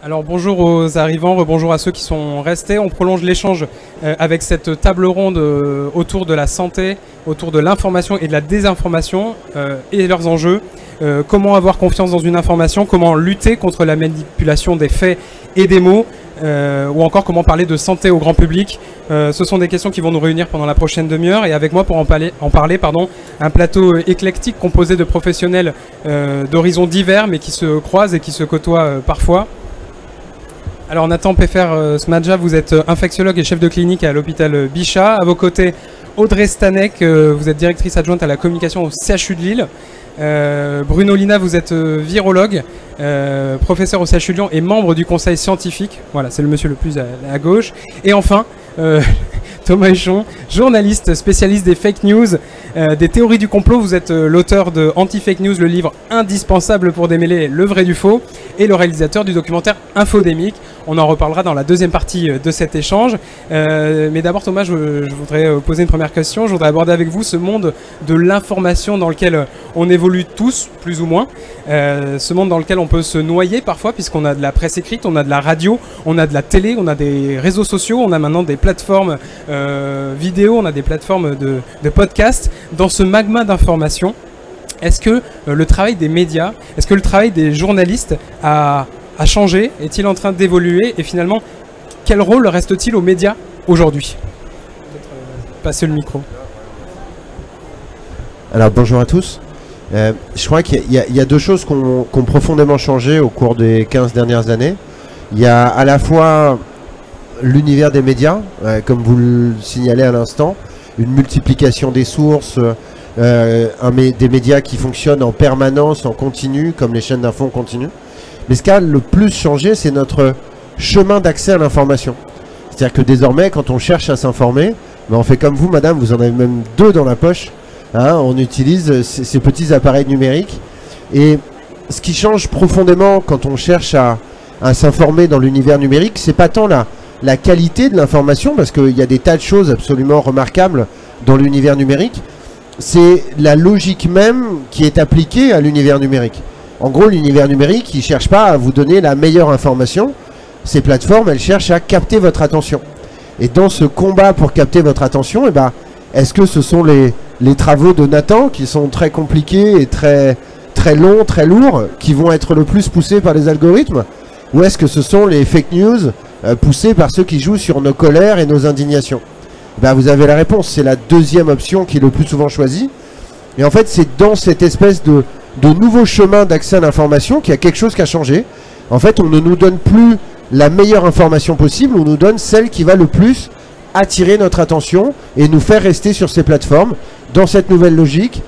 Alors bonjour aux arrivants, bonjour à ceux qui sont restés. On prolonge l'échange avec cette table ronde autour de la santé, autour de l'information et de la désinformation et leurs enjeux. Comment avoir confiance dans une information, comment lutter contre la manipulation des faits et des mots, ou encore comment parler de santé au grand public. Ce sont des questions qui vont nous réunir pendant la prochaine demi-heure, et avec moi pour en parler, un plateau éclectique composé de professionnels d'horizons divers mais qui se croisent et qui se côtoient parfois. Alors Nathan Peffer-Smadja, vous êtes infectiologue et chef de clinique à l'hôpital Bichat. À vos côtés, Audrey Stanek, vous êtes directrice adjointe à la communication au CHU de Lille. Bruno Lina, vous êtes virologue, professeur au CHU de Lyon et membre du conseil scientifique. Voilà, c'est le monsieur le plus à gauche. Et enfin, Thomas Huchon, journaliste, spécialiste des fake news, des théories du complot. Vous êtes l'auteur de Anti-Fake News, le livre indispensable pour démêler le vrai du faux, et le réalisateur du documentaire Infodémique. On en reparlera dans la deuxième partie de cet échange. Mais d'abord, Thomas, je voudrais poser une première question. Je voudrais aborder avec vous ce monde de l'information dans lequel on évolue tous, plus ou moins. Ce monde dans lequel on peut se noyer parfois, puisqu'on a de la presse écrite, on a de la radio, on a de la télé, on a des réseaux sociaux, on a maintenant des plateformes vidéo, on a des plateformes de podcasts. Dans ce magma d'informations, est-ce que le travail des médias, est-ce que le travail des journalistes a changé? Est-il en train d'évoluer? Et finalement, quel rôle reste-t-il aux médias aujourd'hui? Passez le micro. Alors bonjour à tous. Je crois qu'il y a deux choses qui ont profondément changé au cours des 15 dernières années. Il y a à la fois l'univers des médias, comme vous le signalez à l'instant, une multiplication des sources, des médias qui fonctionnent en permanence, en continu, comme les chaînes d'infos en continu. Mais ce qui a le plus changé, c'est notre chemin d'accès à l'information. C'est-à-dire que désormais, quand on cherche à s'informer, on fait comme vous, madame, vous en avez même deux dans la poche. Hein, on utilise ces petits appareils numériques. Et ce qui change profondément quand on cherche à s'informer dans l'univers numérique, c'est pas tant la qualité de l'information, parce qu'il y a des tas de choses absolument remarquables dans l'univers numérique, c'est la logique même qui est appliquée à l'univers numérique. En gros, l'univers numérique, il ne cherche pas à vous donner la meilleure information. Ces plateformes, elles cherchent à capter votre attention. Et dans ce combat pour capter votre attention, eh ben, est-ce que ce sont les travaux de Nathan, qui sont très compliqués et très, très longs, très lourds, qui vont être le plus poussés par les algorithmes? Ou est-ce que ce sont les fake news poussés par ceux qui jouent sur nos colères et nos indignations? Ben, vous avez la réponse, c'est la deuxième option qui est le plus souvent choisie. Et en fait, c'est dans cette espèce de nouveau chemin d'accès à l'information qu'il y a quelque chose qui a changé. En fait, on ne nous donne plus la meilleure information possible, on nous donne celle qui va le plus attirer notre attention et nous faire rester sur ces plateformes. Dans cette nouvelle logique,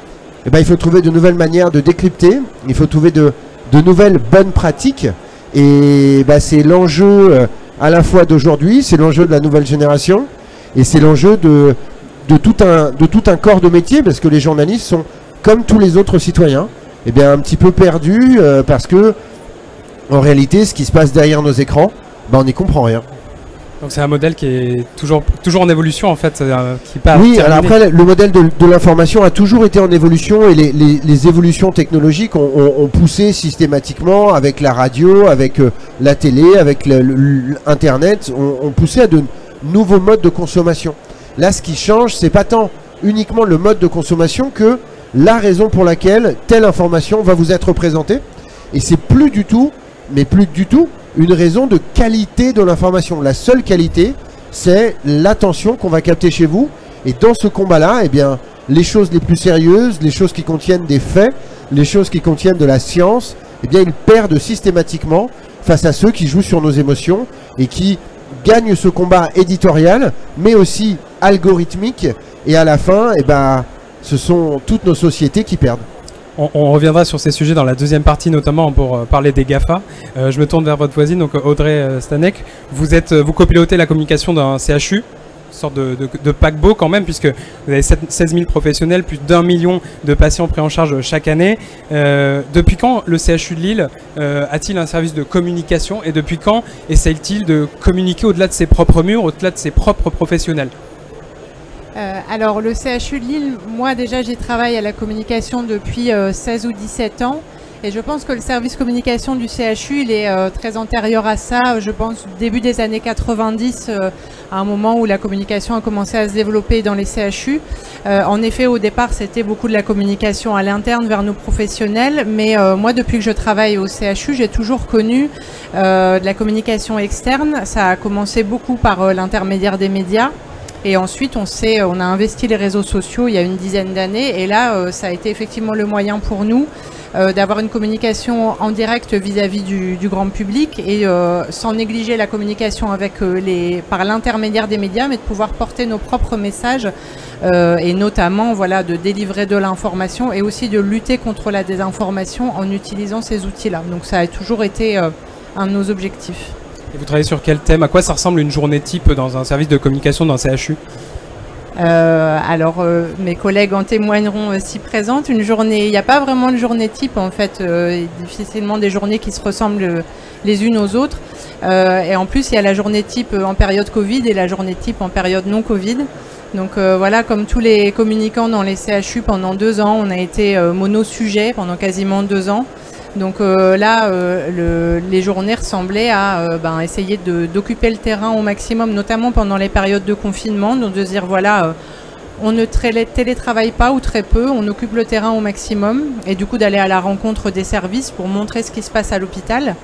eh ben, il faut trouver de nouvelles manières de décrypter, il faut trouver de nouvelles bonnes pratiques. Et ben, c'est l'enjeu à la fois d'aujourd'hui, c'est l'enjeu de la nouvelle génération, et c'est l'enjeu de tout un corps de métier, parce que les journalistes sont, comme tous les autres citoyens, eh bien, un petit peu perdus, parce que en réalité, ce qui se passe derrière nos écrans, ben, on n'y comprend rien. Donc c'est un modèle qui est toujours en évolution, en fait, qui pas oui, terminé. alors après, le modèle de l'information a toujours été en évolution, et les évolutions technologiques ont poussé systématiquement avec la radio, avec la télé, avec Internet, ont poussé à de nouveaux modes de consommation. Là, ce qui change, c'est pas tant uniquement le mode de consommation que la raison pour laquelle telle information va vous être présentée. Et c'est plus du tout, une raison de qualité de l'information. La seule qualité, c'est l'attention qu'on va capter chez vous. Et dans ce combat-là, eh bien, les choses les plus sérieuses, les choses qui contiennent des faits, les choses qui contiennent de la science, eh bien, ils perdent systématiquement face à ceux qui jouent sur nos émotions et qui gagnent ce combat éditorial, mais aussi algorithmique. Et à la fin, eh ben, ce sont toutes nos sociétés qui perdent. On reviendra sur ces sujets dans la deuxième partie, notamment pour parler des GAFA. Je me tourne vers votre voisine, donc Audrey Stanek. Vous copilotez la communication d'un CHU, une sorte de paquebot quand même, puisque vous avez 16 000 professionnels, plus d'1 million de patients pris en charge chaque année. Depuis quand le CHU de Lille a-t-il un service de communication, et depuis quand essaye-t-il de communiquer au-delà de ses propres murs, au-delà de ses propres professionnels? Alors le CHU de Lille, moi déjà j'y travaille à la communication depuis 16 ou 17 ans, Et je pense que le service communication du CHU, il est très antérieur à ça. Je pense début des années 90, à un moment où la communication a commencé à se développer dans les CHU. En effet, au départ, c'était beaucoup de la communication à l'interne vers nos professionnels. Mais moi, depuis que je travaille au CHU, j'ai toujours connu de la communication externe. Ça a commencé beaucoup par l'intermédiaire des médias. Et ensuite, on a investi les réseaux sociaux il y a une dizaine d'années. Et là, ça a été effectivement le moyen pour nous d'avoir une communication en direct vis-à-vis du grand public et sans négliger la communication avec par l'intermédiaire des médias, mais de pouvoir porter nos propres messages et notamment voilà, de délivrer de l'information et aussi de lutter contre la désinformation en utilisant ces outils-là. Donc ça a toujours été un de nos objectifs. Et vous travaillez sur quel thème? À quoi ça ressemble une journée type dans un service de communication dans un CHU? Alors, mes collègues en témoigneront si présentes. Une journée, il n'y a pas vraiment de journée type en fait, difficilement des journées qui se ressemblent les unes aux autres. Et en plus, il y a la journée type en période Covid et la journée type en période non Covid. Donc voilà, comme tous les communicants dans les CHU pendant 2 ans, on a été mono-sujet pendant quasiment 2 ans. Donc là, les journées ressemblaient à essayer d'occuper le terrain au maximum, notamment pendant les périodes de confinement, donc de se dire voilà, on ne télétravaille pas ou très peu, on occupe le terrain au maximum, et du coup d'aller à la rencontre des services pour montrer ce qui se passe à l'hôpital.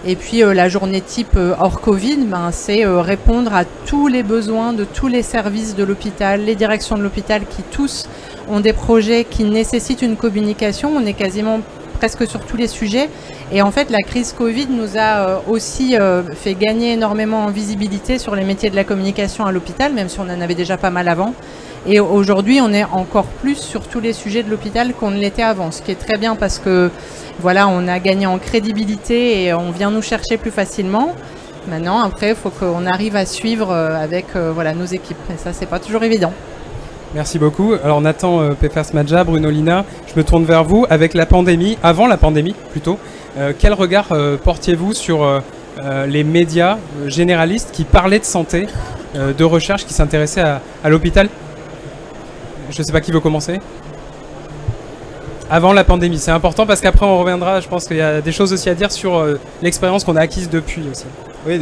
Et puis la journée type hors Covid, c'est répondre à tous les besoins de tous les services de l'hôpital, les directions de l'hôpital qui tous ont des projets qui nécessitent une communication. On est quasiment presque sur tous les sujets. Et en fait, la crise Covid nous a aussi fait gagner énormément en visibilité sur les métiers de la communication à l'hôpital, même si on en avait déjà pas mal avant. Et aujourd'hui, on est encore plus sur tous les sujets de l'hôpital qu'on ne l'était avant, ce qui est très bien parce que voilà, on a gagné en crédibilité et on vient nous chercher plus facilement. Maintenant, après, il faut qu'on arrive à suivre avec voilà, nos équipes. Et ça, c'est pas toujours évident. Merci beaucoup. Alors Nathan Peffersmadja, Bruno Lina, je me tourne vers vous. Avec la pandémie, avant la pandémie plutôt, quel regard portiez-vous sur les médias généralistes qui parlaient de santé, de recherche, qui s'intéressaient à l'hôpital? Je ne sais pas qui veut commencer. Avant la pandémie, c'est important parce qu'après on reviendra, je pense qu'il y a des choses aussi à dire sur l'expérience qu'on a acquise depuis aussi. Oui,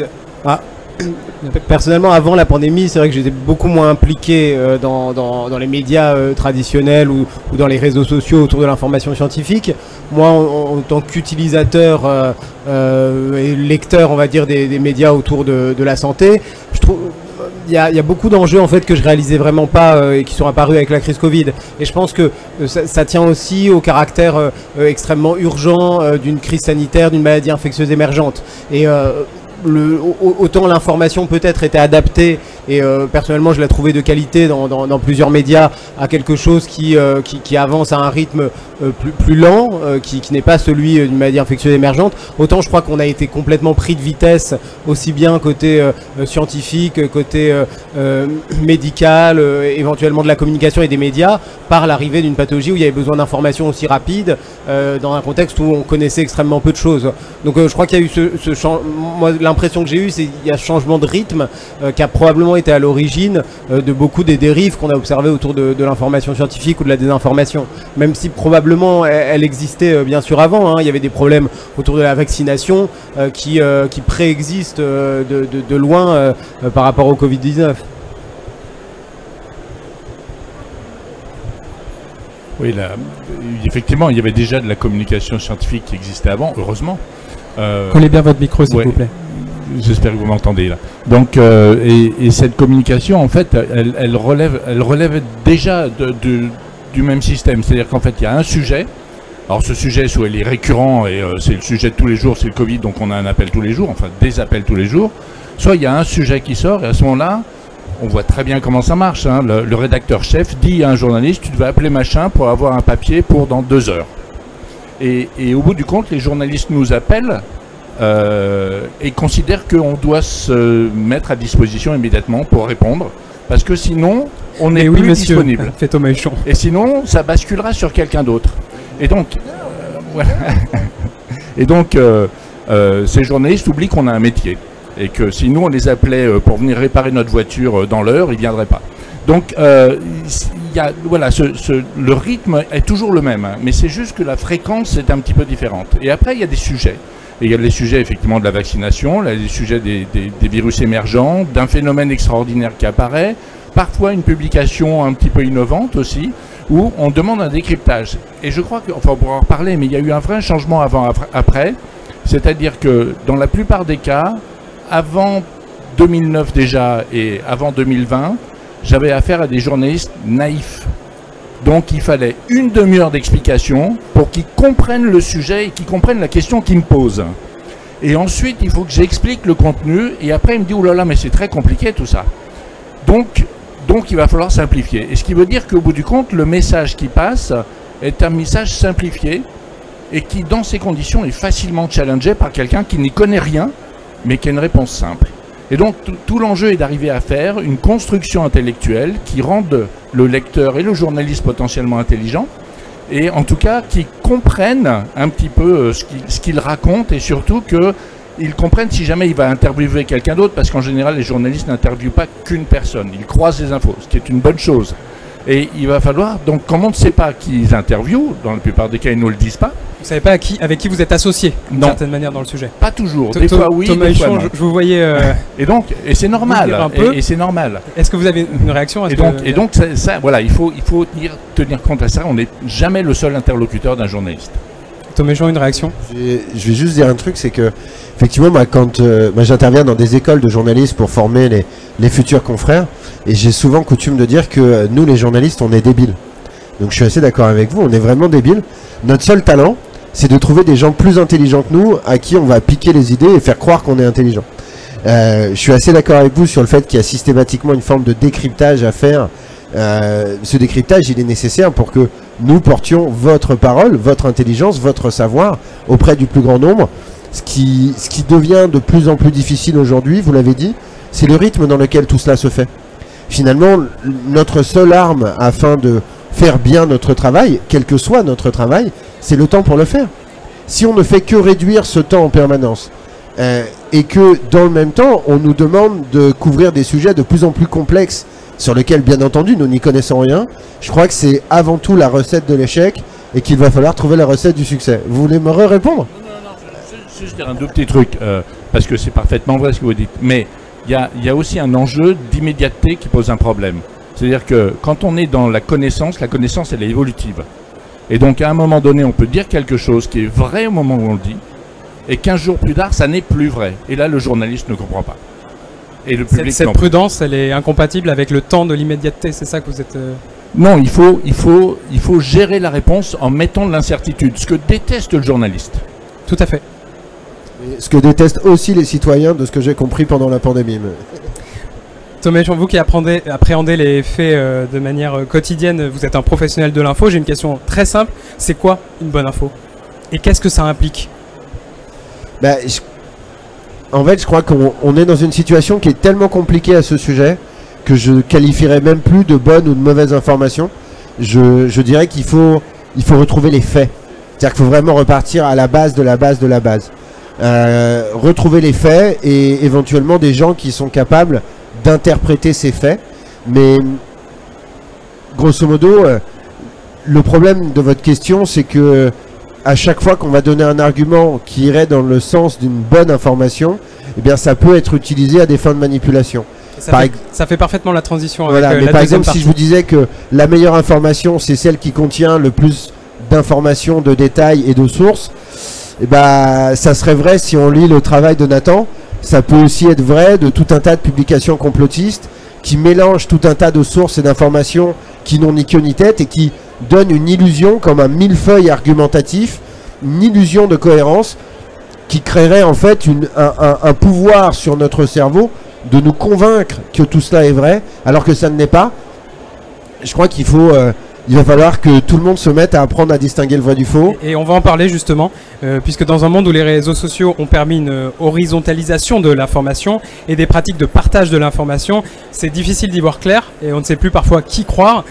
personnellement, avant la pandémie, c'est vrai que j'étais beaucoup moins impliqué dans les médias traditionnels ou dans les réseaux sociaux autour de l'information scientifique. Moi, en tant qu'utilisateur et lecteur, on va dire, des médias autour de la santé, je trouve il y a beaucoup d'enjeux en fait que je réalisais vraiment pas et qui sont apparus avec la crise Covid. Et je pense que ça tient aussi au caractère extrêmement urgent d'une crise sanitaire, d'une maladie infectieuse émergente. Et autant l'information peut-être était adaptée et personnellement je l'ai trouvée de qualité dans plusieurs médias à quelque chose qui avance à un rythme plus lent, qui n'est pas celui d'une maladie infectieuse émergente. Autant je crois qu'on a été complètement pris de vitesse, aussi bien côté scientifique, côté médical, éventuellement de la communication et des médias, par l'arrivée d'une pathologie où il y avait besoin d'informations aussi rapides dans un contexte où on connaissait extrêmement peu de choses. Donc je crois qu'il y a eu ce changement. Moi, l'impression que j'ai eue, c'est qu'il y a ce changement de rythme qui a probablement été à l'origine de beaucoup des dérives qu'on a observées autour de l'information scientifique ou de la désinformation. Même si probablement elle existait bien sûr avant, hein. Il y avait des problèmes autour de la vaccination qui préexistent de loin par rapport au Covid-19. Oui, effectivement, il y avait déjà de la communication scientifique qui existait avant, heureusement. Collez bien votre micro, s'il vous plaît. J'espère que vous m'entendez là. Donc, et cette communication, en fait, elle relève déjà du même système. C'est-à-dire qu'en fait, il y a un sujet. Alors, ce sujet, soit il est récurrent et c'est le sujet de tous les jours, c'est le Covid, donc on a un appel tous les jours, enfin des appels tous les jours. Soit il y a un sujet qui sort et à ce moment-là, on voit très bien comment ça marche. Hein. Le rédacteur chef dit à un journaliste, tu devais appeler machin pour avoir un papier pour dans 2 heures. Et au bout du compte, les journalistes nous appellent et considèrent qu'on doit se mettre à disposition immédiatement pour répondre, parce que sinon, on n'est plus disponible. Et sinon, ça basculera sur quelqu'un d'autre. Et donc, voilà. Et donc ces journalistes oublient qu'on a un métier. Et que si nous on les appelait pour venir réparer notre voiture dans l'heure, ils ne viendraient pas. Donc il voilà, le rythme est toujours le même, hein, mais c'est juste que la fréquence est un petit peu différente. Et après, il y a des sujets. Et il y a les sujets effectivement de la vaccination, là, les sujets des virus émergents, d'un phénomène extraordinaire qui apparaît, parfois une publication un petit peu innovante aussi, où on demande un décryptage. Et je crois qu'on pourra en reparler, mais il y a eu un vrai changement avant-après, c'est-à-dire que dans la plupart des cas, avant 2009 déjà et avant 2020, j'avais affaire à des journalistes naïfs. Donc il fallait une demi-heure d'explication pour qu'ils comprennent le sujet et qu'ils comprennent la question qu'ils me posent. Et ensuite, il faut que j'explique le contenu et après il me dit « Oh là là, mais c'est très compliqué tout ça ». Donc il va falloir simplifier. Et ce qui veut dire qu'au bout du compte, le message qui passe est un message simplifié et qui, dans ces conditions, est facilement challengé par quelqu'un qui n'y connaît rien, mais qui a une réponse simple. Et donc, tout l'enjeu est d'arriver à faire une construction intellectuelle qui rende le lecteur et le journaliste potentiellement intelligents, et en tout cas, qui comprennent un petit peu ce qu'il raconte, et surtout qu'ils comprennent si jamais il va interviewer quelqu'un d'autre, parce qu'en général, les journalistes n'interviewent pas qu'une personne, ils croisent les infos, ce qui est une bonne chose. Et il va falloir, donc comme on ne sait pas qui ils interviewent, dans la plupart des cas ils ne nous le disent pas. Vous ne savez pas avec qui vous êtes associé, d'une certaine manière, dans le sujet? Pas toujours, des fois oui, Thomas des fois Huchon, non. je vous voyais... Et c'est normal, et c'est normal. Est-ce que vous avez une réaction à donc ça, voilà, il faut tenir compte à ça, on n'est jamais le seul interlocuteur d'un journaliste. Thomas Huchon, une réaction? Je vais juste dire un truc, c'est que effectivement, quand j'interviens dans des écoles de journalistes pour former les futurs confrères, et j'ai souvent coutume de dire que nous, les journalistes, on est débiles. Donc je suis assez d'accord avec vous, on est vraiment débiles. Notre seul talent, c'est de trouver des gens plus intelligents que nous, à qui on va piquer les idées et faire croire qu'on est intelligent. Je suis assez d'accord avec vous sur le fait qu'il y a systématiquement une forme de décryptage à faire. Ce décryptage, il est nécessaire pour que nous portions votre parole, votre intelligence, votre savoir auprès du plus grand nombre. Ce qui devient de plus en plus difficile aujourd'hui, vous l'avez dit, c'est le rythme dans lequel tout cela se fait. Finalement, notre seule arme afin de faire bien notre travail, quel que soit notre travail, c'est le temps pour le faire. Si on ne fait que réduire ce temps en permanence, et que dans le même temps, on nous demande de couvrir des sujets de plus en plus complexes, sur lesquels, bien entendu, nous n'y connaissons rien, je crois que c'est avant tout la recette de l'échec, et qu'il va falloir trouver la recette du succès. Vous voulez me répondre? Je vais juste dire un deux petits trucs, parce que c'est parfaitement vrai ce que vous dites, mais il y a aussi un enjeu d'immédiateté qui pose un problème. C'est-à-dire que quand on est dans la connaissance elle est évolutive. Et donc à un moment donné, on peut dire quelque chose qui est vrai au moment où on le dit, et 15 jours plus tard, ça n'est plus vrai. Et là, le journaliste ne comprend pas. Et le public cette prudence, elle est incompatible avec le temps de l'immédiateté, c'est ça que vous êtes... Non, il faut gérer la réponse en mettant de l'incertitude, ce que déteste le journaliste. Tout à fait. Et ce que détestent aussi les citoyens, de ce que j'ai compris pendant la pandémie. Thomas Huchon, vous qui appréhendez les faits de manière quotidienne, vous êtes un professionnel de l'info, j'ai une question très simple, c'est quoi une bonne info? Et qu'est-ce que ça implique? En fait, je crois qu'on est dans une situation qui est tellement compliquée à ce sujet que je qualifierais même plus de bonne ou de mauvaise information. Je dirais qu'il faut retrouver les faits. C'est-à-dire qu'il faut vraiment repartir à la base de la base de la base. Retrouver les faits et éventuellement des gens qui sont capables d'interpréter ces faits. Mais grosso modo, le problème de votre question, c'est que à chaque fois qu'on va donner un argument qui irait dans le sens d'une bonne information, eh bien ça peut être utilisé à des fins de manipulation. Ça fait parfaitement la transition voilà, avec mais la par deuxième exemple, partie. si je vous disais que la meilleure information, c'est celle qui contient le plus d'informations, de détails et de sources, eh ben, ça serait vrai si on lit le travail de Nathan. Ça peut aussi être vrai de tout un tas de publications complotistes qui mélangent tout un tas de sources et d'informations qui n'ont ni queue ni tête et qui donnent une illusion comme un millefeuille argumentatif, une illusion de cohérence qui créerait en fait un pouvoir sur notre cerveau de nous convaincre que tout cela est vrai alors que ça ne l'est pas. Je crois qu'il va falloir que tout le monde se mette à apprendre à distinguer le vrai du faux. Et on va en parler justement, puisque dans un monde où les réseaux sociaux ont permis une horizontalisation de l'information et des pratiques de partage de l'information, c'est difficile d'y voir clair et on ne sait plus parfois qui croire.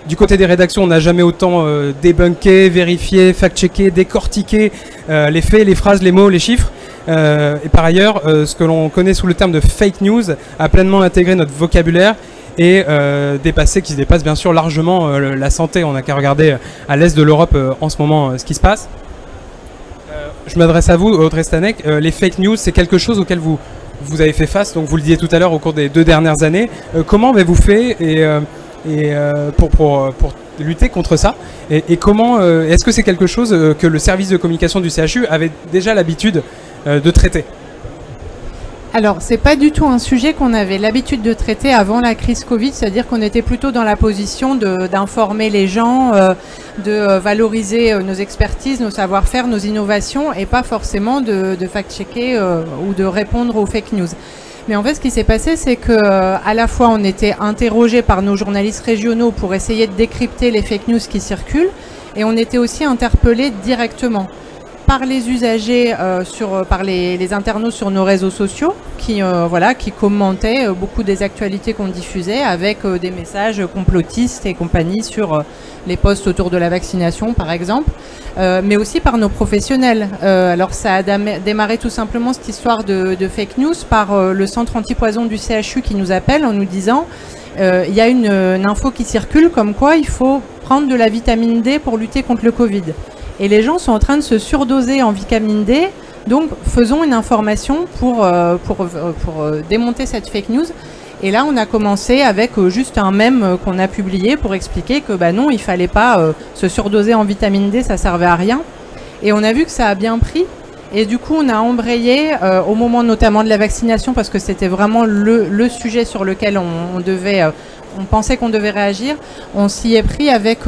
Du côté des rédactions, on n'a jamais autant débunké, vérifié, fact-checké, décortiqué les faits, les phrases, les mots, les chiffres. Et par ailleurs, ce que l'on connaît sous le terme de fake news a pleinement intégré notre vocabulaire et qui dépasse bien sûr largement la santé. On n'a qu'à regarder à l'est de l'Europe en ce moment ce qui se passe. Je m'adresse à vous, Audrey Stanek. Les fake news, c'est quelque chose auquel vous avez fait face, donc vous le disiez tout à l'heure au cours des 2 dernières années. Comment avez-vous fait pour lutter contre ça et comment est-ce que c'est quelque chose que le service de communication du CHU avait déjà l'habitude de traiter? Alors, c'est pas du tout un sujet qu'on avait l'habitude de traiter avant la crise Covid, c'est-à-dire qu'on était plutôt dans la position d'informer les gens, de valoriser nos expertises, nos savoir-faire, nos innovations, et pas forcément de fact-checker ou de répondre aux fake news. Mais en fait, ce qui s'est passé, c'est que à la fois on était interrogés par nos journalistes régionaux pour essayer de décrypter les fake news qui circulent, et on était aussi interpellés directement par les usagers, par les internautes sur nos réseaux sociaux qui commentaient beaucoup des actualités qu'on diffusait avec des messages complotistes et compagnie sur les posts autour de la vaccination par exemple, mais aussi par nos professionnels. Alors ça a démarré tout simplement cette histoire de fake news par le centre antipoison du CHU qui nous appelle en nous disant il y a une info qui circule comme quoi il faut prendre de la vitamine D pour lutter contre le Covid. Et les gens sont en train de se surdoser en vitamine D, donc faisons une information pour démonter cette fake news. Et là, on a commencé avec juste un mème qu'on a publié pour expliquer que non, il fallait pas se surdoser en vitamine D, ça servait à rien. Et on a vu que ça a bien pris. Et du coup, on a embrayé au moment notamment de la vaccination parce que c'était vraiment le sujet sur lequel on pensait qu'on devait réagir. On s'y est pris avec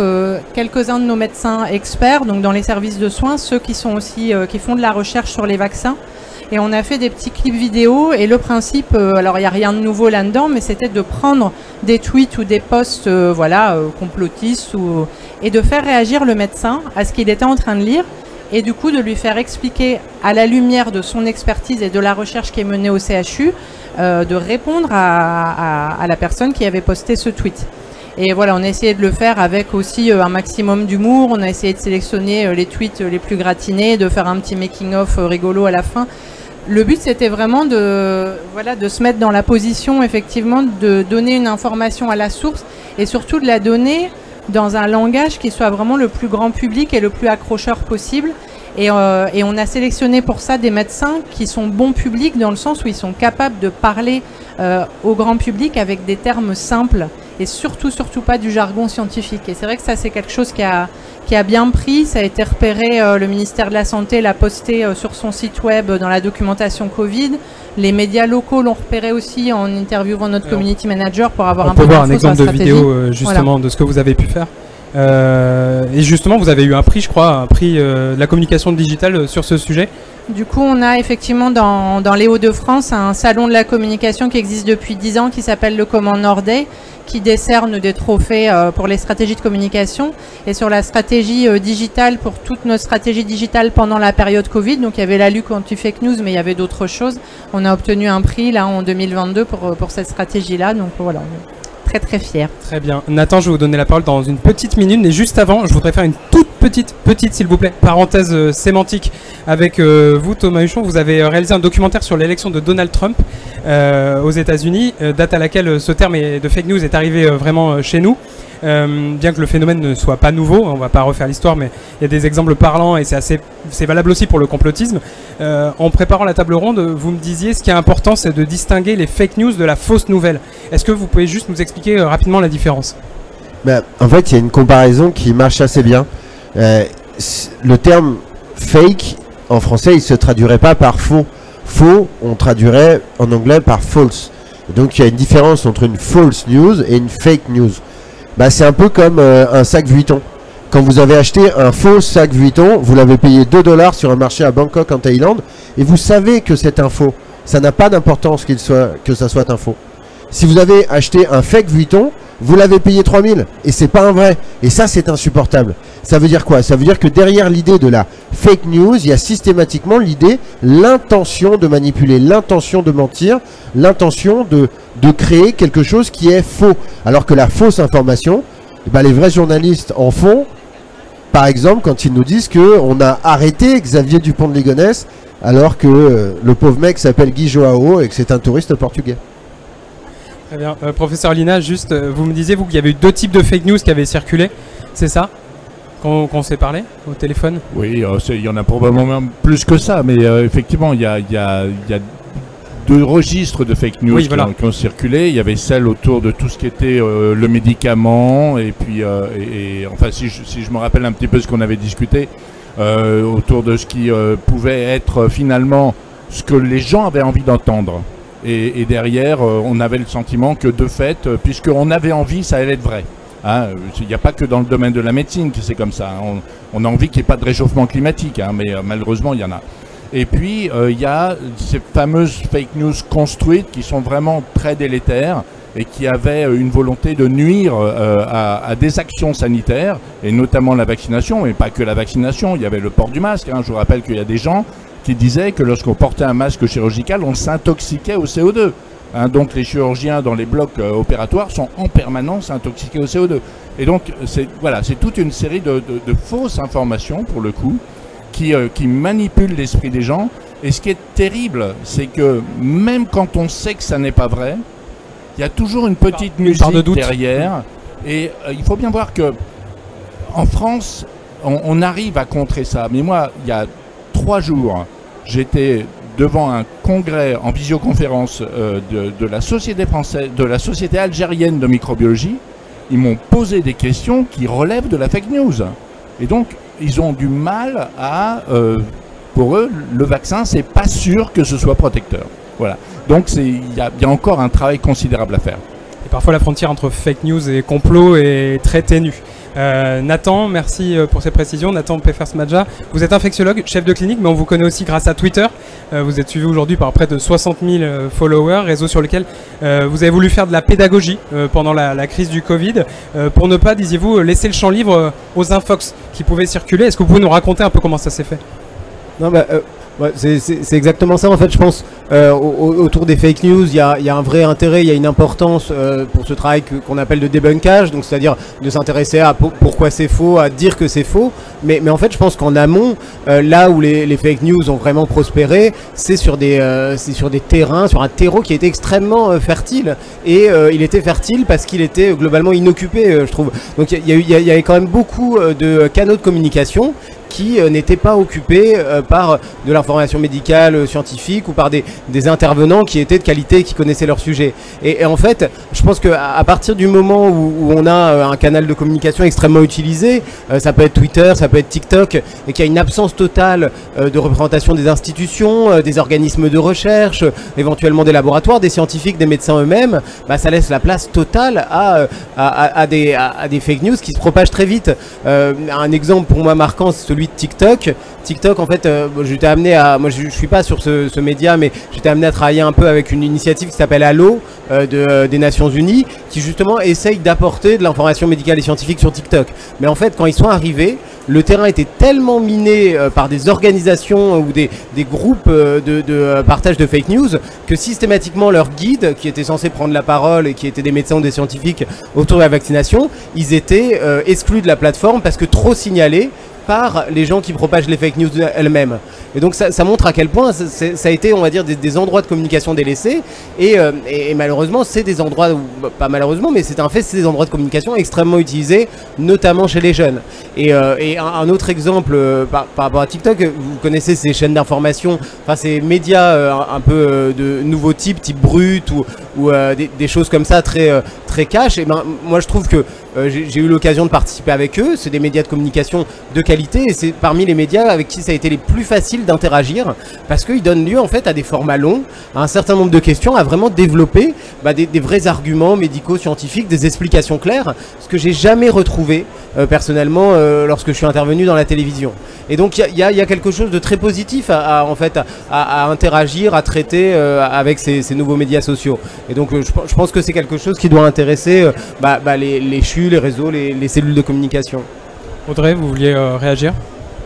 quelques-uns de nos médecins experts, donc dans les services de soins, ceux qui sont aussi qui font de la recherche sur les vaccins. Et on a fait des petits clips vidéo. Et le principe, alors il n'y a rien de nouveau là-dedans, mais c'était de prendre des tweets ou des posts complotistes et de faire réagir le médecin à ce qu'il était en train de lire. Et du coup, de lui faire expliquer à la lumière de son expertise et de la recherche qui est menée au CHU, de répondre à la personne qui avait posté ce tweet. Et voilà, on a essayé de le faire avec aussi un maximum d'humour. On a essayé de sélectionner les tweets les plus gratinés, de faire un petit making-of rigolo à la fin. Le but, c'était vraiment de se mettre dans la position, effectivement, de donner une information à la source et surtout de la donner dans un langage qui soit vraiment le plus grand public et le plus accrocheur possible. Et on a sélectionné pour ça des médecins qui sont bons publics dans le sens où ils sont capables de parler au grand public avec des termes simples et surtout pas du jargon scientifique. Et c'est vrai que ça, c'est quelque chose qui a bien pris. Ça a été repéré, le ministère de la Santé l'a posté sur son site web dans la documentation Covid. Les médias locaux l'ont repéré aussi en interviewant notre community manager pour avoir un peu voir un exemple de vidéo justement de ce que vous avez pu faire. Et justement, vous avez eu un prix, je crois, un prix de la communication digitale sur ce sujet. Du coup, on a effectivement dans les Hauts-de-France un salon de la communication qui existe depuis 10 ans qui s'appelle le Comment Nordais, qui décerne des trophées pour les stratégies de communication. Et sur la stratégie digitale, pour toute notre stratégie digitale pendant la période Covid, donc il y avait la lutte anti-fake news, mais il y avait d'autres choses. On a obtenu un prix là en 2022 pour cette stratégie-là. Donc voilà, on est très fiers. Très bien. Nathan, je vais vous donner la parole dans une petite minute, mais juste avant, je voudrais faire une toute petite, s'il vous plaît, parenthèse sémantique avec vous, Thomas Huchon. Vous avez réalisé un documentaire sur l'élection de Donald Trump aux États-Unis, date à laquelle ce terme de fake news est arrivé vraiment chez nous. Bien que le phénomène ne soit pas nouveau, on ne va pas refaire l'histoire, mais il y a des exemples parlants et c'est valable aussi pour le complotisme. En préparant la table ronde, vous me disiez ce qui est important, c'est de distinguer les fake news de la fausse nouvelle. Est-ce que vous pouvez juste nous expliquer rapidement la différence ? En fait, il y a une comparaison qui marche assez bien. Le terme fake, en français, il ne se traduirait pas par faux. Faux, on traduirait en anglais par false. Donc il y a une différence entre une false news et une fake news. C'est un peu comme un sac Vuitton. Quand vous avez acheté un faux sac Vuitton, vous l'avez payé 2 $ sur un marché à Bangkok en Thaïlande, et vous savez que c'est un faux. Ça n'a pas d'importance que ça soit un faux. Si vous avez acheté un fake Vuitton, vous l'avez payé 3 000 et c'est pas un vrai. Et ça, c'est insupportable. Ça veut dire quoi? Ça veut dire que derrière l'idée de la fake news, il y a systématiquement l'intention de manipuler, l'intention de mentir, l'intention de créer quelque chose qui est faux. Alors que la fausse information, les vrais journalistes en font, par exemple, quand ils nous disent qu'on a arrêté Xavier Dupont de Ligonnès alors que le pauvre mec s'appelle Guy Joao et que c'est un touriste portugais. Très bien. Professeur Lina, juste, vous me disiez, vous, qu'il y avait eu 2 types de fake news qui avaient circulé, c'est ça? Qu'on s'est parlé au téléphone? Oui, il y en a probablement plus que ça, mais effectivement, il y a 2 registres de fake news qui ont circulé. Il y avait celle autour de tout ce qui était le médicament, et puis, enfin, si je me rappelle un petit peu ce qu'on avait discuté, autour de ce qui pouvait être finalement ce que les gens avaient envie d'entendre. Et derrière, on avait le sentiment que de fait, puisqu'on avait envie, ça allait être vrai. Il n'y a pas que dans le domaine de la médecine que c'est comme ça. On a envie qu'il n'y ait pas de réchauffement climatique, mais malheureusement, il y en a. Et puis, il y a ces fameuses fake news construites qui sont vraiment très délétères et qui avaient une volonté de nuire à des actions sanitaires, et notamment la vaccination, mais pas que la vaccination. Il y avait le port du masque. Je vous rappelle qu'il y a des gens qui disaient que lorsqu'on portait un masque chirurgical, on s'intoxiquait au CO2. Donc les chirurgiens dans les blocs opératoires sont en permanence intoxiqués au CO2. Et donc c'est toute une série de fausses informations, pour le coup, qui manipulent l'esprit des gens. Et ce qui est terrible, c'est que même quand on sait que ça n'est pas vrai, il y a toujours une petite musique derrière. Et il faut bien voir que en France, on arrive à contrer ça. Mais moi, il y a 3 jours, j'étais devant un congrès en visioconférence de la société française, de la société algérienne de microbiologie. Ils m'ont posé des questions qui relèvent de la fake news. Et donc, ils ont du mal à... pour eux, le vaccin, c'est pas sûr que ce soit protecteur. Voilà. Donc, il y a encore un travail considérable à faire. Et parfois, la frontière entre fake news et complot est très ténue. Nathan, merci pour ces précisions. Nathan Peffers-Madja, vous êtes infectiologue, chef de clinique, mais on vous connaît aussi grâce à Twitter. Vous êtes suivi aujourd'hui par près de 60 000 followers, réseau sur lequel vous avez voulu faire de la pédagogie pendant la crise du Covid, pour ne pas, disiez-vous, laisser le champ libre aux infox qui pouvaient circuler. Est-ce que vous pouvez nous raconter un peu comment ça s'est fait? Non, ouais, c'est exactement ça en fait. Je pense autour des fake news, il y a un vrai intérêt, il y a une importance pour ce travail qu'on appelle de débunkage, donc c'est-à-dire de s'intéresser à pourquoi c'est faux, à dire que c'est faux. Mais en fait, je pense qu'en amont, là où les fake news ont vraiment prospéré, c'est sur des terrains, sur un terreau qui était extrêmement fertile. Et il était fertile parce qu'il était globalement inoccupé, je trouve. Donc il y avait quand même beaucoup de canaux de communication qui n'étaient pas occupés par de l'information médicale, scientifique, ou par des intervenants qui étaient de qualité, qui connaissaient leur sujet. Et en fait, je pense qu'à partir du moment où on a un canal de communication extrêmement utilisé, ça peut être Twitter, ça peut être TikTok, et qu'il y a une absence totale de représentation des institutions, des organismes de recherche, éventuellement des laboratoires, des scientifiques, des médecins eux-mêmes, ça laisse la place totale à des fake news qui se propagent très vite. Un exemple pour moi marquant, c'est celui de TikTok. TikTok, en fait, j'étais amené à... Moi, je suis pas sur ce média, mais j'étais amené à travailler un peu avec une initiative qui s'appelle Allo, des Nations Unies, qui justement essaye d'apporter de l'information médicale et scientifique sur TikTok. Mais en fait, quand ils sont arrivés, le terrain était tellement miné par des organisations ou des groupes de partage de fake news que systématiquement leurs guides, qui étaient censés prendre la parole et qui étaient des médecins ou des scientifiques autour de la vaccination, ils étaient exclus de la plateforme parce que trop signalés par les gens qui propagent les fake news elles-mêmes. Et donc ça montre à quel point ça a été, on va dire, des endroits de communication délaissés, et malheureusement c'est des endroits, pas malheureusement, mais c'est un fait, c'est des endroits de communication extrêmement utilisés, notamment chez les jeunes. Et un autre exemple par rapport à TikTok, vous connaissez ces chaînes d'information, enfin ces médias un peu de nouveau type Brut, ou des choses comme ça très cash. Et moi je trouve que j'ai eu l'occasion de participer avec eux. C'est des médias de communication de qualité, et c'est parmi les médias avec qui ça a été les plus faciles d'interagir, parce qu'ils donnent lieu en fait à des formats longs, à un certain nombre de questions, à vraiment développer des vrais arguments médicaux, scientifiques, des explications claires, ce que j'ai jamais retrouvé personnellement lorsque je suis intervenu dans la télévision. Et donc il y a quelque chose de très positif à interagir, à traiter avec ces nouveaux médias sociaux. Et donc je pense que c'est quelque chose qui doit intéresser les CHU, les réseaux, les cellules de communication. Audrey, vous vouliez réagir?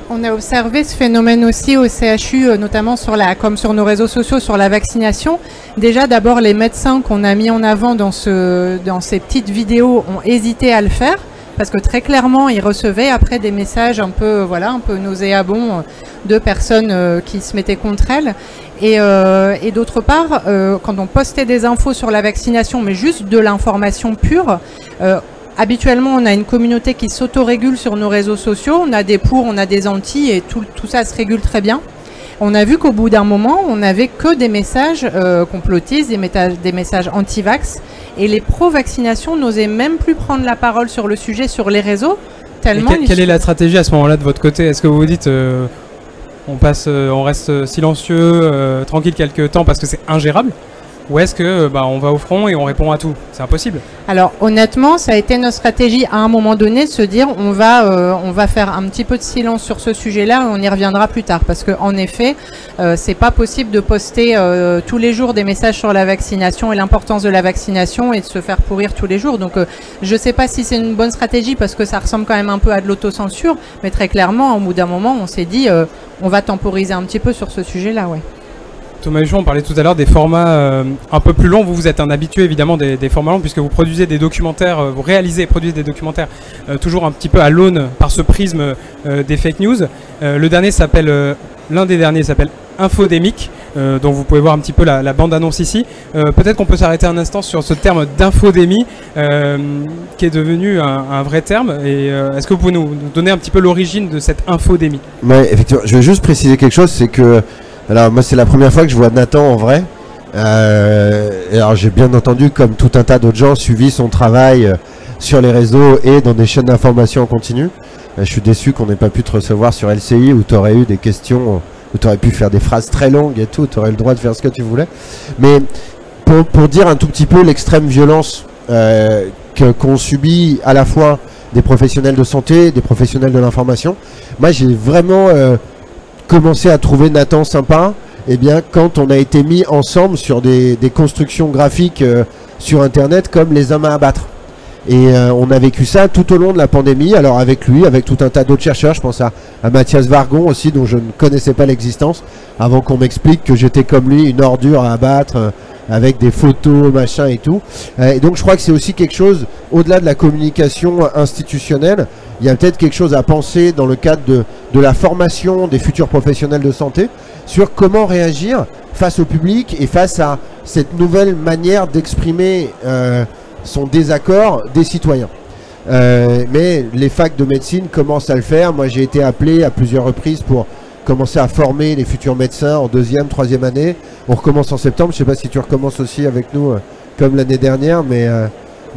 On a observé ce phénomène aussi au CHU, notamment comme sur nos réseaux sociaux, sur la vaccination. Déjà, d'abord, les médecins qu'on a mis en avant dans ces petites vidéos ont hésité à le faire. parce que très clairement, ils recevaient après des messages un peu, voilà, un peu nauséabonds de personnes qui se mettaient contre elles. Et d'autre part, quand on postait des infos sur la vaccination, mais juste de l'information pure, habituellement, on a une communauté qui s'autorégule sur nos réseaux sociaux. On a des pour, on a des anti, et tout ça se régule très bien. On a vu qu'au bout d'un moment, on n'avait que des messages complotistes, des messages anti-vax. Et les pro-vaccination n'osaient même plus prendre la parole sur le sujet sur les réseaux. Tellement quelle est la stratégie à ce moment-là de votre côté? Est-ce que vous vous dites on reste silencieux, tranquille quelques temps parce que c'est ingérable? Ou est-ce que on va au front et on répond à tout? C'est impossible. Alors honnêtement, ça a été notre stratégie à un moment donné de se dire on va faire un petit peu de silence sur ce sujet-là et on y reviendra plus tard. Parce qu'en effet, c'est pas possible de poster tous les jours des messages sur la vaccination et l'importance de la vaccination et de se faire pourrir tous les jours. Donc je sais pas si c'est une bonne stratégie parce que ça ressemble quand même un peu à de l'autocensure. Mais très clairement, au bout d'un moment, on s'est dit on va temporiser un petit peu sur ce sujet-là, ouais. Thomas Huchon, on parlait tout à l'heure des formats un peu plus longs. Vous êtes un habitué évidemment des formats longs puisque vous produisez des documentaires, vous réalisez et produisez des documentaires toujours un petit peu à l'aune par ce prisme des fake news. Le dernier s'appelle, l'un des derniers s'appelle Infodémique, dont vous pouvez voir un petit peu la bande-annonce ici. Peut-être qu'on peut s'arrêter un instant sur ce terme d'infodémie qui est devenu un vrai terme. Et est-ce que vous pouvez nous donner un petit peu l'origine de cette infodémie? Ouais, effectivement. Je vais juste préciser quelque chose, c'est que alors moi c'est la première fois que je vois Nathan en vrai. Alors j'ai bien entendu, comme tout un tas d'autres gens, suivi son travail sur les réseaux et dans des chaînes d'information en continu. Je suis déçu qu'on n'ait pas pu te recevoir sur LCI où tu aurais eu des questions, où tu aurais pu faire des phrases très longues et tout, tu aurais le droit de faire ce que tu voulais. Mais pour dire un tout petit peu l'extrême violence qu'ont subi à la fois des professionnels de santé, des professionnels de l'information, moi j'ai vraiment commencé à trouver Nathan sympa, quand on a été mis ensemble sur des constructions graphiques sur internet comme les hommes à abattre. Et on a vécu ça tout au long de la pandémie, alors avec lui, avec tout un tas d'autres chercheurs, je pense à Mathias Vargon aussi, dont je ne connaissais pas l'existence, avant qu'on m'explique que j'étais comme lui, une ordure à abattre, avec des photos, machin et tout. Et donc je crois que c'est aussi quelque chose, au-delà de la communication institutionnelle, il y a peut-être quelque chose à penser dans le cadre de la formation des futurs professionnels de santé, sur comment réagir face au public et face à cette nouvelle manière d'exprimer son désaccord des citoyens. Mais les facs de médecine commencent à le faire. Moi j'ai été appelé à plusieurs reprises pour commencer à former les futurs médecins en 2e, 3e année. On recommence en septembre, je ne sais pas si tu recommences aussi avec nous comme l'année dernière, mais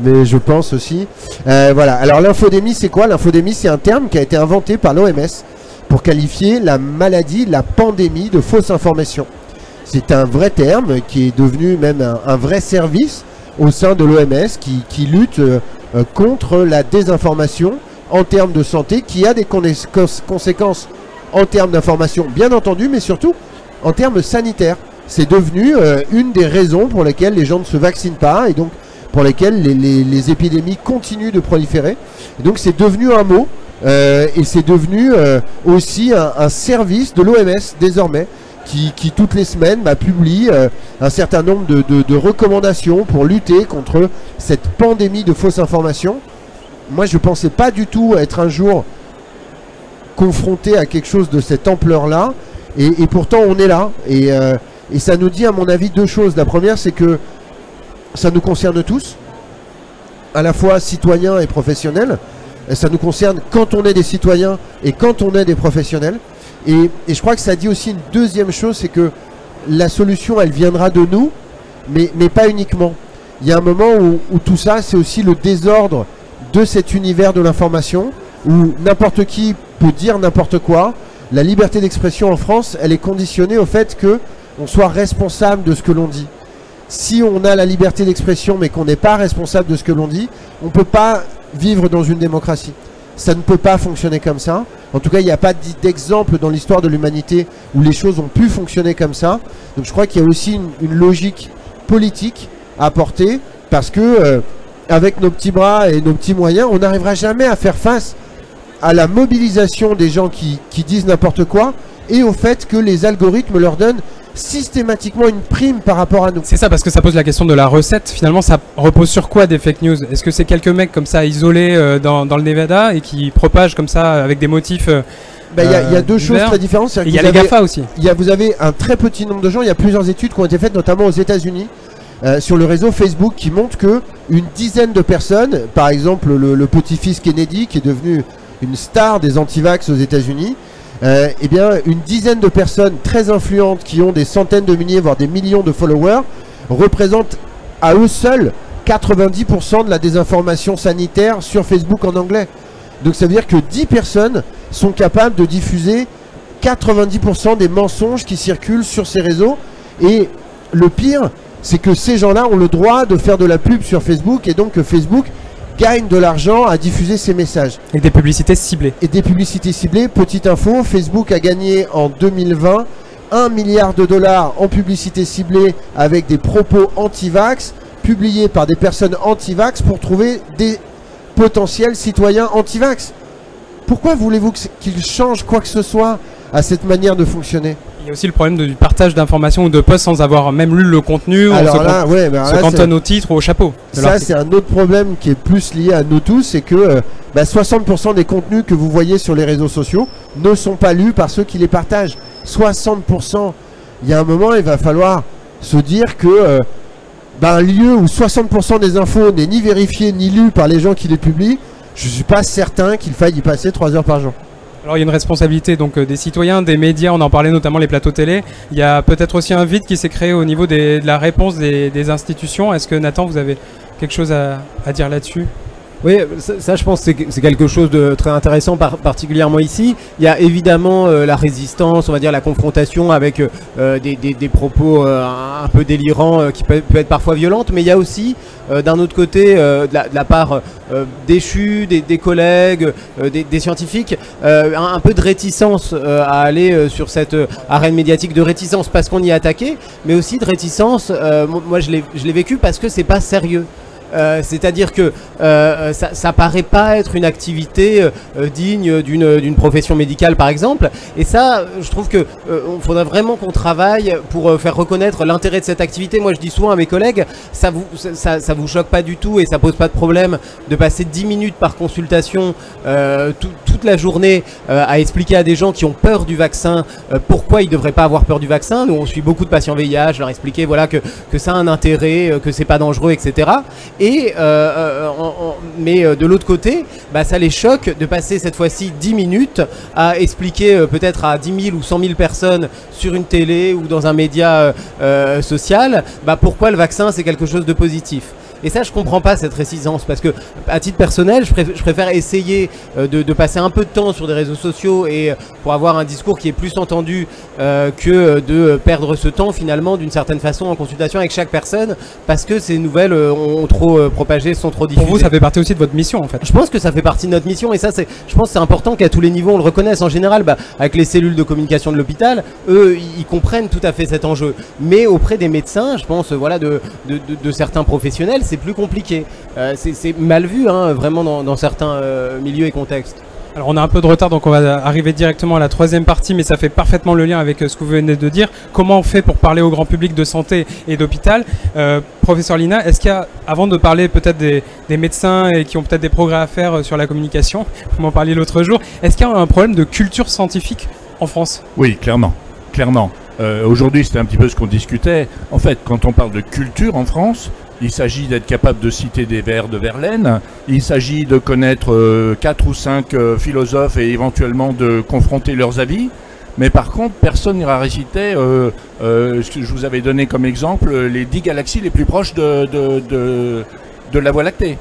je pense aussi. Voilà, alors l'infodémie c'est quoi? L'infodémie c'est un terme qui a été inventé par l'OMS pour qualifier la maladie, la pandémie de fausses informations. C'est un vrai terme qui est devenu même un vrai service au sein de l'OMS qui lutte contre la désinformation en termes de santé, qui a des conséquences en termes d'information bien entendu, mais surtout en termes sanitaires. C'est devenu une des raisons pour lesquelles les gens ne se vaccinent pas et donc pour lesquelles les épidémies continuent de proliférer. Et donc c'est devenu un mot et c'est devenu aussi un service de l'OMS désormais qui toutes les semaines publie un certain nombre de recommandations pour lutter contre cette pandémie de fausses informations. Moi je ne pensais pas du tout être un jour confronté à quelque chose de cette ampleur-là et pourtant on est là et ça nous dit à mon avis deux choses. La première c'est que ça nous concerne tous, à la fois citoyens et professionnels. Et ça nous concerne quand on est des citoyens et quand on est des professionnels. Et je crois que ça dit aussi une deuxième chose, c'est que la solution elle viendra de nous, mais pas uniquement. Il y a un moment où tout ça c'est aussi le désordre de cet univers de l'information, où n'importe qui peut dire n'importe quoi. La liberté d'expression en France, elle est conditionnée au fait qu'on soit responsable de ce que l'on dit. Si on a la liberté d'expression mais qu'on n'est pas responsable de ce que l'on dit, on ne peut pas vivre dans une démocratie. Ça ne peut pas fonctionner comme ça. En tout cas, il n'y a pas d'exemple dans l'histoire de l'humanité où les choses ont pu fonctionner comme ça. Donc je crois qu'il y a aussi une logique politique à apporter, parce que avec nos petits bras et nos petits moyens, on n'arrivera jamais à faire face à la mobilisation des gens qui disent n'importe quoi et au fait que les algorithmes leur donnent systématiquement une prime par rapport à nous. C'est ça, parce que ça pose la question de la recette. Finalement, ça repose sur quoi des fake news? Est-ce que c'est quelques mecs comme ça isolés dans le Nevada et qui propagent comme ça avec des motifs Il y a deux choses très différentes. Il y a les GAFA aussi. Vous avez un très petit nombre de gens, il y a plusieurs études qui ont été faites, notamment aux États-Unis, sur le réseau Facebook, qui montrent que une dizaine de personnes, par exemple le petit-fils Kennedy, qui est devenu une star des antivax aux États-Unis, eh bien, une dizaine de personnes très influentes qui ont des centaines de milliers, voire des millions de followers, représentent à eux seuls 90% de la désinformation sanitaire sur Facebook en anglais. Donc ça veut dire que 10 personnes sont capables de diffuser 90% des mensonges qui circulent sur ces réseaux. Et le pire, c'est que ces gens-là ont le droit de faire de la pub sur Facebook, et donc que Facebook gagne de l'argent à diffuser ces messages. Et des publicités ciblées. Et des publicités ciblées. Petite info, Facebook a gagné en 2020 $1 milliard en publicité ciblée avec des propos anti-vax publiés par des personnes anti-vax pour trouver des potentiels citoyens anti-vax. Pourquoi voulez-vous qu'ils changent quoi que ce soit à cette manière de fonctionner? Il y a aussi le problème du partage d'informations ou de posts sans avoir même lu le contenu. Alors là, se cantonne au titre ou au chapeau. Ça, c'est un autre problème qui est plus lié à nous tous, c'est que 60% des contenus que vous voyez sur les réseaux sociaux ne sont pas lus par ceux qui les partagent. 60%. Il y a un moment, il va falloir se dire que un lieu où 60% des infos n'est ni vérifié ni lu par les gens qui les publient, je ne suis pas certain qu'il faille y passer 3 heures par jour. Alors il y a une responsabilité donc des citoyens, des médias, on en parlait notamment les plateaux télé. Il y a peut-être aussi un vide qui s'est créé au niveau de la réponse des institutions. Est-ce que Nathan, vous avez quelque chose à dire là-dessus? Oui, ça je pense que c'est quelque chose de très intéressant, particulièrement ici. Il y a évidemment la résistance, on va dire la confrontation avec des propos un peu délirants qui peuvent être parfois violentes, mais il y a aussi d'un autre côté de la part déchus, des collègues, des scientifiques, un peu de réticence à aller sur cette arène médiatique, de réticence parce qu'on y est attaqué, mais aussi de réticence, moi je l'ai vécu parce que c'est pas sérieux. C'est-à-dire que ça paraît pas être une activité digne d'une profession médicale par exemple, et ça je trouve que faudrait vraiment qu'on travaille pour faire reconnaître l'intérêt de cette activité. Moi je dis souvent à mes collègues, ça vous choque pas du tout et ça pose pas de problème de passer 10 minutes par consultation toute la journée à expliquer à des gens qui ont peur du vaccin pourquoi ils devraient pas avoir peur du vaccin. Nous on suit beaucoup de patients VIH, je leur expliquer voilà que ça a un intérêt, que c'est pas dangereux, etc. Et mais de l'autre côté, ça les choque de passer cette fois-ci 10 minutes à expliquer peut-être à 10 000 ou 100 000 personnes sur une télé ou dans un média social pourquoi le vaccin c'est quelque chose de positif. Et ça, je comprends pas cette réticence parce que, à titre personnel, je préfère essayer de passer un peu de temps sur des réseaux sociaux et pour avoir un discours qui est plus entendu que de perdre ce temps finalement d'une certaine façon en consultation avec chaque personne parce que ces nouvelles ont trop propagé, sont trop diffusées. Pour vous, ça fait partie aussi de votre mission en fait. Je pense que ça fait partie de notre mission et ça, je pense que c'est important qu'à tous les niveaux on le reconnaisse. En général, avec les cellules de communication de l'hôpital, eux, ils comprennent tout à fait cet enjeu. Mais auprès des médecins, je pense, voilà, de certains professionnels, c'est plus compliqué. C'est mal vu, hein, vraiment dans certains milieux et contextes. Alors on a un peu de retard, donc on va arriver directement à la troisième partie, mais ça fait parfaitement le lien avec ce que vous venez de dire. Comment on fait pour parler au grand public de santé et d'hôpital? Professeur Lina, est-ce qu'il y a, avant de parler peut-être des médecins et qui ont peut-être des progrès à faire sur la communication, vous m'en parliez l'autre jour, est-ce qu'il y a un problème de culture scientifique en France? Oui, clairement. Aujourd'hui, c'était un petit peu ce qu'on discutait. En fait, quand on parle de culture en France, il s'agit d'être capable de citer des vers de Verlaine, il s'agit de connaître 4 ou 5 philosophes et éventuellement de confronter leurs avis. Mais par contre, personne n'ira réciter ce que je vous avais donné comme exemple, les 10 galaxies les plus proches de la Voie lactée.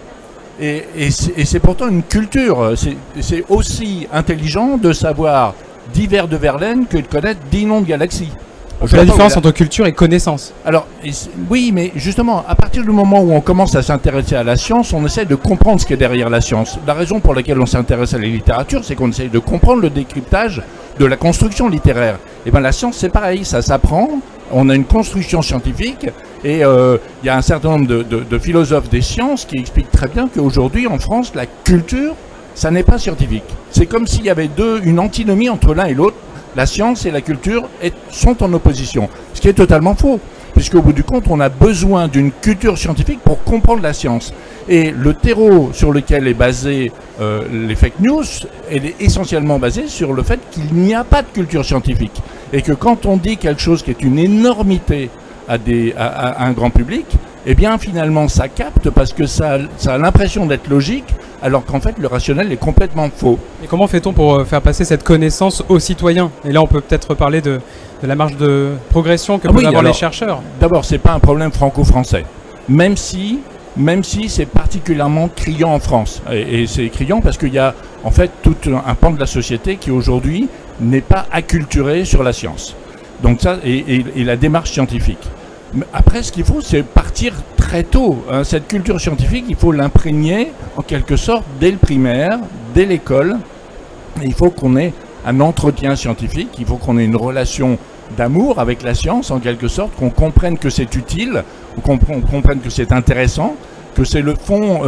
Et c'est pourtant une culture. C'est aussi intelligent de savoir 10 vers de Verlaine que de connaître 10 noms de galaxies. On fait la différence entre culture et connaissance. Alors, oui, mais justement, à partir du moment où on commence à s'intéresser à la science, on essaie de comprendre ce qu'il y a derrière la science. La raison pour laquelle on s'intéresse à la littérature, c'est qu'on essaie de comprendre le décryptage de la construction littéraire. Et bien la science, c'est pareil, ça s'apprend, on a une construction scientifique, et il y a un certain nombre de philosophes des sciences qui expliquent très bien qu'aujourd'hui, en France, la culture, ça n'est pas scientifique. C'est comme s'il y avait une antinomie entre l'un et l'autre. la science et la culture sont en opposition. Ce qui est totalement faux, puisqu'au bout du compte, on a besoin d'une culture scientifique pour comprendre la science. Et le terreau sur lequel est basé les fake news, elle est essentiellement basée sur le fait qu'il n'y a pas de culture scientifique. Et que quand on dit quelque chose qui est une énormité à un grand public, eh bien finalement ça capte parce que ça a l'impression d'être logique, alors qu'en fait le rationnel est complètement faux. Et comment fait-on pour faire passer cette connaissance aux citoyens? Et là on peut peut-être parler de la marge de progression que peuvent avoir les chercheurs. D'abord, c'est pas un problème franco-français, même si c'est particulièrement criant en France. Et c'est criant parce qu'il y a en fait tout un pan de la société qui aujourd'hui n'est pas acculturé sur la science. Donc ça, et la démarche scientifique. Après, ce qu'il faut, c'est partir très tôt. Hein. Cette culture scientifique, il faut l'imprégner, en quelque sorte, dès le primaire, dès l'école. Il faut qu'on ait un entretien scientifique, il faut qu'on ait une relation d'amour avec la science, en quelque sorte, qu'on comprenne que c'est utile, qu'on comprenne que c'est intéressant, que c'est le fond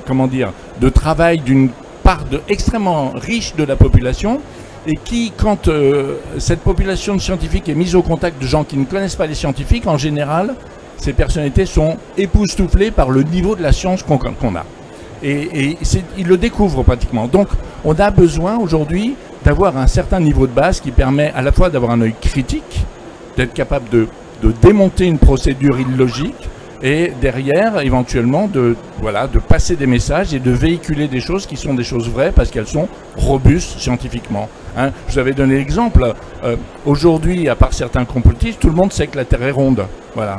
comment dire, de travail d'une part extrêmement riche de la population, et qui, quand cette population de scientifiques est mise au contact de gens qui ne connaissent pas les scientifiques, en général, ces personnalités sont époustouflées par le niveau de la science qu'on a. Et ils le découvrent pratiquement. Donc, on a besoin aujourd'hui d'avoir un certain niveau de base qui permet à la fois d'avoir un œil critique, d'être capable de démonter une procédure illogique, et derrière, éventuellement, de passer des messages et de véhiculer des choses qui sont des choses vraies parce qu'elles sont robustes scientifiquement. Hein, je vous avais donné l'exemple. Aujourd'hui, à part certains complotistes, tout le monde sait que la Terre est ronde. Voilà.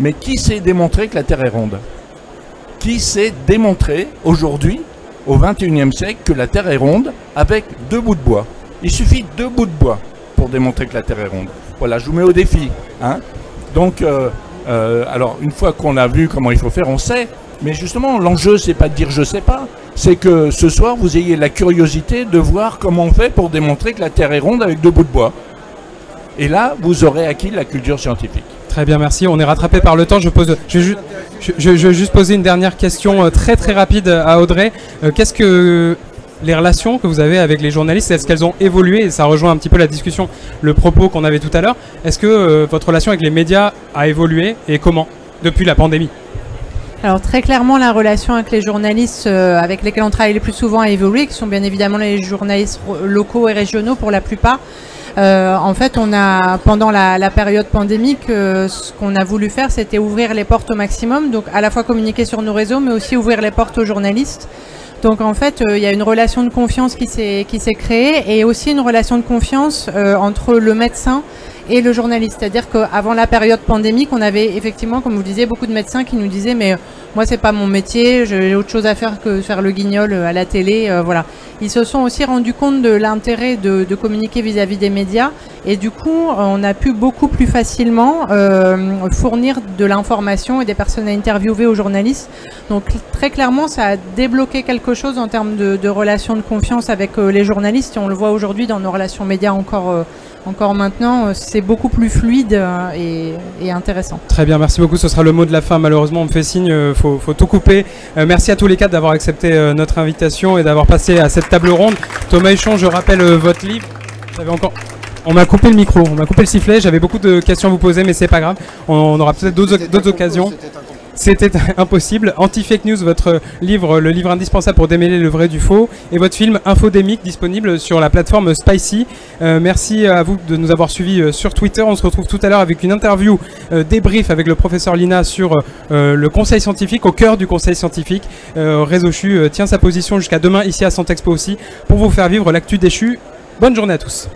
Mais qui sait démontrer que la Terre est ronde? Qui sait démontrer aujourd'hui, au XXIe siècle, que la Terre est ronde avec 2 bouts de bois? Il suffit 2 bouts de bois pour démontrer que la Terre est ronde. Voilà, je vous mets au défi. Hein. Donc, alors, une fois qu'on a vu comment il faut faire, on sait. Mais justement, l'enjeu, c'est pas de dire je sais pas. C'est que ce soir, vous ayez la curiosité de voir comment on fait pour démontrer que la Terre est ronde avec 2 bouts de bois. Et là, vous aurez acquis la culture scientifique. Très bien, merci. On est rattrapé par le temps. Je vais juste poser une dernière question très très rapide à Audrey. Qu'est-ce que les relations que vous avez avec les journalistes, est-ce qu'elles ont évolué? Et ça rejoint un petit peu la discussion, le propos qu'on avait tout à l'heure. Est-ce que votre relation avec les médias a évolué et comment depuis la pandémie? Alors très clairement, la relation avec les journalistes avec lesquels on travaille le plus souvent a évolué, qui sont bien évidemment les journalistes locaux et régionaux pour la plupart. En fait, on a, pendant la période pandémique, ce qu'on a voulu faire, c'était ouvrir les portes au maximum, donc à la fois communiquer sur nos réseaux, mais aussi ouvrir les portes aux journalistes. Donc en fait, il y a une relation de confiance qui s'est créée, et aussi une relation de confiance entre le médecin et le journaliste. C'est-à-dire qu'avant la période pandémique, on avait effectivement, comme vous le disiez, beaucoup de médecins qui nous disaient « mais moi, c'est pas mon métier, j'ai autre chose à faire que faire le guignol à la télé. » Voilà. Ils se sont aussi rendus compte de l'intérêt de communiquer vis-à-vis des médias, et du coup, on a pu beaucoup plus facilement fournir de l'information et des personnes à interviewer aux journalistes. Donc très clairement, ça a débloqué quelque chose en termes de relations de confiance avec les journalistes, et on le voit aujourd'hui dans nos relations médias encore maintenant, c'est beaucoup plus fluide et intéressant. Très bien, merci beaucoup. Ce sera le mot de la fin. Malheureusement, on me fait signe, faut tout couper. Merci à tous les quatre d'avoir accepté notre invitation et d'avoir passé à cette table ronde. Thomas Huchon, je rappelle votre livre. On m'a coupé le micro, on m'a coupé le sifflet. J'avais beaucoup de questions à vous poser, mais c'est pas grave. On aura peut-être d'autres occasions. C'était impossible. Anti-Fake News, votre livre, le livre indispensable pour démêler le vrai du faux, et votre film Infodémique, disponible sur la plateforme Spicy. Merci à vous de nous avoir suivis sur Twitter. On se retrouve tout à l'heure avec une interview débrief avec le professeur Lina sur le conseil scientifique, au cœur du conseil scientifique. Réseau CHU tient sa position jusqu'à demain ici à Santexpo aussi, pour vous faire vivre l'actu des CHU. Bonne journée à tous.